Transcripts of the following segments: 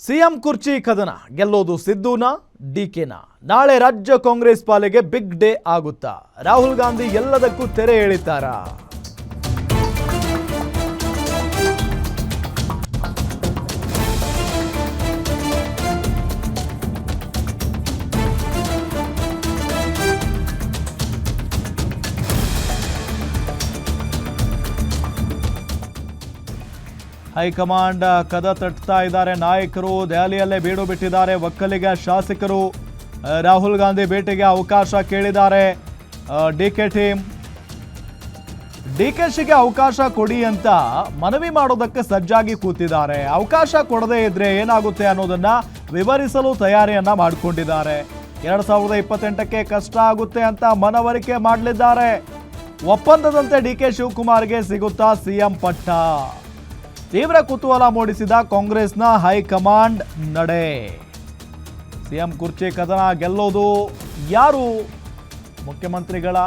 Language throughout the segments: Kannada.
ಸಿಎಂ ಕುರ್ಚಿ ಕದನ ಗೆಲ್ಲೋದು ಸಿದ್ದುನಾ ಡಿಕೆನಾ? ನಾಳೆ ರಾಜ್ಯ ಕಾಂಗ್ರೆಸ್ ಪಾಲಿಗೆ ಬಿಗ್ ಡೇ ಆಗುತ್ತಾ? ರಾಹುಲ್ ಗಾಂಧಿ ಎಲ್ಲದಕ್ಕೂ ತೆರೆ ಎಳಿತಾರಾ? ಹೈಕಮಾಂಡ್ ಕದ ತಟ್ತಾ ಇದ್ದಾರೆ. ನಾಯಕರು ದೆಹಲಿಯಲ್ಲೇ ಬೀಡು ಬಿಟ್ಟಿದ್ದಾರೆ. ಒಕ್ಕಲಿಗ ಶಾಸಕರು ರಾಹುಲ್ ಗಾಂಧಿ ಭೇಟಿಗೆ ಅವಕಾಶ ಕೇಳಿದ್ದಾರೆ. ಡಿಕೆ ಟೀಮ್ ಡಿಕೆಶಿಗೆ ಅವಕಾಶ ಕೊಡಿ ಅಂತ ಮನವಿ ಮಾಡೋದಕ್ಕೆ ಸಜ್ಜಾಗಿ ಕೂತಿದ್ದಾರೆ. ಅವಕಾಶ ಕೊಡದೇ ಇದ್ರೆ ಏನಾಗುತ್ತೆ ಅನ್ನೋದನ್ನ ವಿವರಿಸಲು ತಯಾರಿಯನ್ನ ಮಾಡಿಕೊಂಡಿದ್ದಾರೆ. 2028ಕ್ಕೆ ಕಷ್ಟ ಆಗುತ್ತೆ ಅಂತ ಮನವರಿಕೆ ಮಾಡಲಿದ್ದಾರೆ. ಒಪ್ಪಂದದಂತೆ ಡಿಕೆ ಶಿವಕುಮಾರ್ಗೆ ಸಿಗುತ್ತಾ ಸಿಎಂ ಪಟ್ಟ? ತೀವ್ರ ಕುತೂಹಲ ಮೂಡಿಸಿದ ಕಾಂಗ್ರೆಸ್ನ ಹೈಕಮಾಂಡ್ ನಡೆ. ಸಿಎಂ ಕುರ್ಚಿ ಕದನ ಗೆಲ್ಲೋದು ಯಾರು? ಮುಖ್ಯಮಂತ್ರಿಗಳ,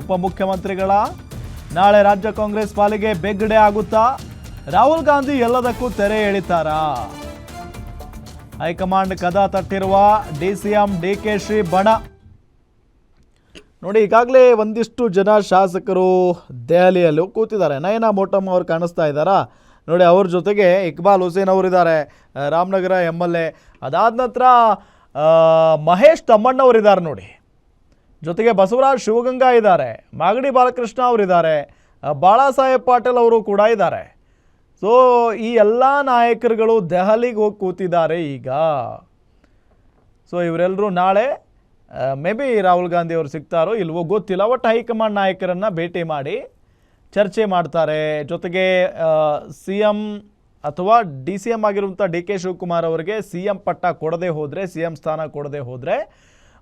ಉಪಮುಖ್ಯಮಂತ್ರಿಗಳ? ನಾಳೆ ರಾಜ್ಯ ಕಾಂಗ್ರೆಸ್ ಪಾಲಿಗೆ ಬಿಗ್ ಡೇ ಆಗುತ್ತಾ? ರಾಹುಲ್ ಗಾಂಧಿ ಎಲ್ಲದಕ್ಕೂ ತೆರೆ ಎಳಿತಾರಾ? ಹೈಕಮಾಂಡ್ ಕದ ತಟ್ಟಿರುವ ಡಿಸಿಎಂ ಡಿಕೆಶಿ ಬಣ. ನೋಡಿ, ಈಗಾಗಲೇ ಒಂದಿಷ್ಟು ಜನ ಶಾಸಕರು ದೆಹಲಿಯಲ್ಲೂ ಕೂತಿದ್ದಾರೆ. ನಯನಾ ಮೋಟಮ್ ಅವರು ಕಾಣಿಸ್ತಾ ಇದ್ದಾರಾ ನೋಡಿ, ಅವ್ರ ಜೊತೆಗೆ ಇಕ್ಬಾಲ್ ಹುಸೇನ್ ಅವರಿದ್ದಾರೆ, ರಾಮನಗರ MLA. ಅದಾದ ನಂತರ ಮಹೇಶ್ ತಮ್ಮಣ್ಣವರಿದ್ದಾರೆ ನೋಡಿ, ಜೊತೆಗೆ ಬಸವರಾಜ್ ಶಿವಗಂಗಾ ಇದ್ದಾರೆ, ಮಾಗಡಿ ಬಾಲಕೃಷ್ಣ ಅವರಿದ್ದಾರೆ, ಬಾಳಾಸಾಹೇಬ್ ಪಾಟೀಲ್ ಅವರು ಕೂಡ ಇದ್ದಾರೆ. ಸೊ ಈ ಎಲ್ಲ ನಾಯಕರುಗಳು ದೆಹಲಿಗೆ ಹೋಗಿ ಕೂತಿದ್ದಾರೆ ಈಗ. ಸೊ ಇವರೆಲ್ಲರೂ ನಾಳೆ ಮೇ ಬಿ ರಾಹುಲ್ ಗಾಂಧಿ ಅವರು ಸಿಗ್ತಾರೋ ಇಲ್ವೋ ಗೊತ್ತಿಲ್ಲ. ಒಟ್ಟು ಹೈಕಮಾಂಡ್ ನಾಯಕರನ್ನು ಭೇಟಿ ಮಾಡಿ ಚರ್ಚೆ ಮಾಡ್ತಾರೆ. ಜೊತೆಗೆ CM ಅಥವಾ DCM ಆಗಿರುವಂಥ DK ಶಿವಕುಮಾರ್ ಅವರಿಗೆ CM ಪಟ್ಟ ಕೊಡದೆ ಹೋದರೆ, CM ಸ್ಥಾನ ಕೊಡದೆ ಹೋದರೆ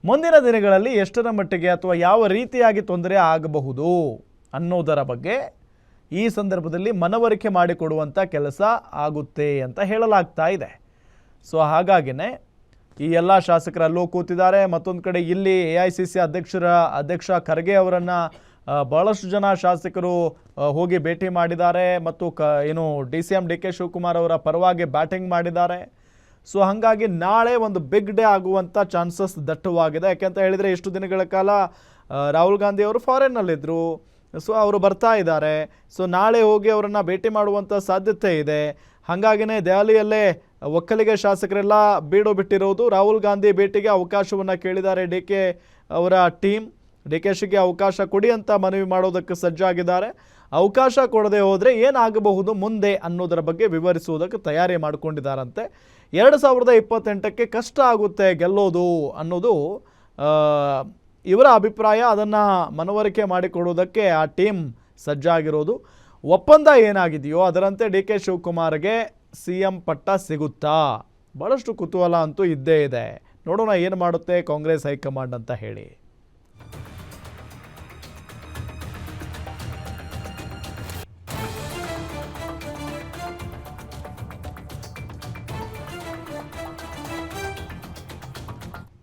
ಮುಂದಿನ ದಿನಗಳಲ್ಲಿ ಎಷ್ಟರ ಮಟ್ಟಿಗೆ ಅಥವಾ ಯಾವ ರೀತಿಯಾಗಿ ತೊಂದರೆ ಆಗಬಹುದು ಅನ್ನೋದರ ಬಗ್ಗೆ ಈ ಸಂದರ್ಭದಲ್ಲಿ ಮನವರಿಕೆ ಮಾಡಿಕೊಡುವಂಥ ಕೆಲಸ ಆಗುತ್ತೆ ಅಂತ ಹೇಳಲಾಗ್ತಾ ಇದೆ. ಸೊ ಹಾಗಾಗಿನೇ ಈ ಎಲ್ಲ ಶಾಸಕರಲ್ಲೂ ಕೂತಿದ್ದಾರೆ. ಮತ್ತೊಂದು ಕಡೆ ಇಲ್ಲಿ AICC ಅಧ್ಯಕ್ಷ ಖರ್ಗೆ ಅವರನ್ನು ಭಾಳಷ್ಟು ಜನ ಶಾಸಕರು ಹೋಗಿ ಭೇಟಿ ಮಾಡಿದ್ದಾರೆ ಮತ್ತು DCM DK ಶಿವಕುಮಾರ್ ಅವರ ಪರವಾಗಿ ಬ್ಯಾಟಿಂಗ್ ಮಾಡಿದ್ದಾರೆ. ಸೊ ಹಾಗಾಗಿ ನಾಳೆ ಒಂದು ಬಿಗ್ ಡೇ ಆಗುವಂಥ ಚಾನ್ಸಸ್ ದಟ್ಟವಾಗಿದೆ. ಯಾಕೆಂತ ಹೇಳಿದರೆ ಇಷ್ಟು ದಿನಗಳ ಕಾಲ ರಾಹುಲ್ ಗಾಂಧಿ ಅವರು ಫಾರಿನ್ನಲ್ಲಿದ್ದರು. ಸೊ ಅವರು ಬರ್ತಾ ಇದ್ದಾರೆ. ಸೊ ನಾಳೆ ಹೋಗಿ ಅವರನ್ನು ಭೇಟಿ ಮಾಡುವಂಥ ಸಾಧ್ಯತೆ ಇದೆ. ಹಾಗಾಗಿನೇ ದೆಹಲಿಯಲ್ಲೇ ಒಕ್ಕಲಿಗ ಶಾಸಕರೆಲ್ಲ ಬೀಡು ಬಿಟ್ಟಿರೋದು. ರಾಹುಲ್ ಗಾಂಧಿ ಭೇಟಿಗೆ ಅವಕಾಶವನ್ನು ಕೇಳಿದ್ದಾರೆ DK ಅವರ ಟೀಮ್. ಡಿಕೆಶಿಗೆ ಅವಕಾಶ ಕೊಡಿ ಅಂತ ಮನವಿ ಮಾಡೋದಕ್ಕೆ ಸಜ್ಜಾಗಿದ್ದಾರೆ. ಅವಕಾಶ ಕೊಡದೆ ಹೋದರೆ ಏನಾಗಬಹುದು ಮುಂದೆ ಅನ್ನೋದರ ಬಗ್ಗೆ ವಿವರಿಸುವುದಕ್ಕೆ ತಯಾರಿ ಮಾಡಿಕೊಂಡಿದ್ದಾರಂತೆ. 2028ಕ್ಕೆ ಕಷ್ಟ ಆಗುತ್ತೆ ಗೆಲ್ಲೋದು ಅನ್ನೋದು ಇವರ ಅಭಿಪ್ರಾಯ. ಅದನ್ನು ಮನವರಿಕೆ ಮಾಡಿಕೊಡೋದಕ್ಕೆ ಆ ಟೀಮ್ ಸಜ್ಜಾಗಿರೋದು. ಒಪ್ಪಂದ ಏನಾಗಿದೆಯೋ ಅದರಂತೆ DK ಶಿವಕುಮಾರ್ಗೆ CM ಪಟ್ಟ ಸಿಗುತ್ತಾ? ಭಾಳಷ್ಟು ಕುತೂಹಲ ಅಂತೂ ಇದ್ದೇ ಇದೆ. ನೋಡೋಣ ಏನು ಮಾಡುತ್ತೆ ಕಾಂಗ್ರೆಸ್ ಹೈಕಮಾಂಡ್ ಅಂತ ಹೇಳಿ.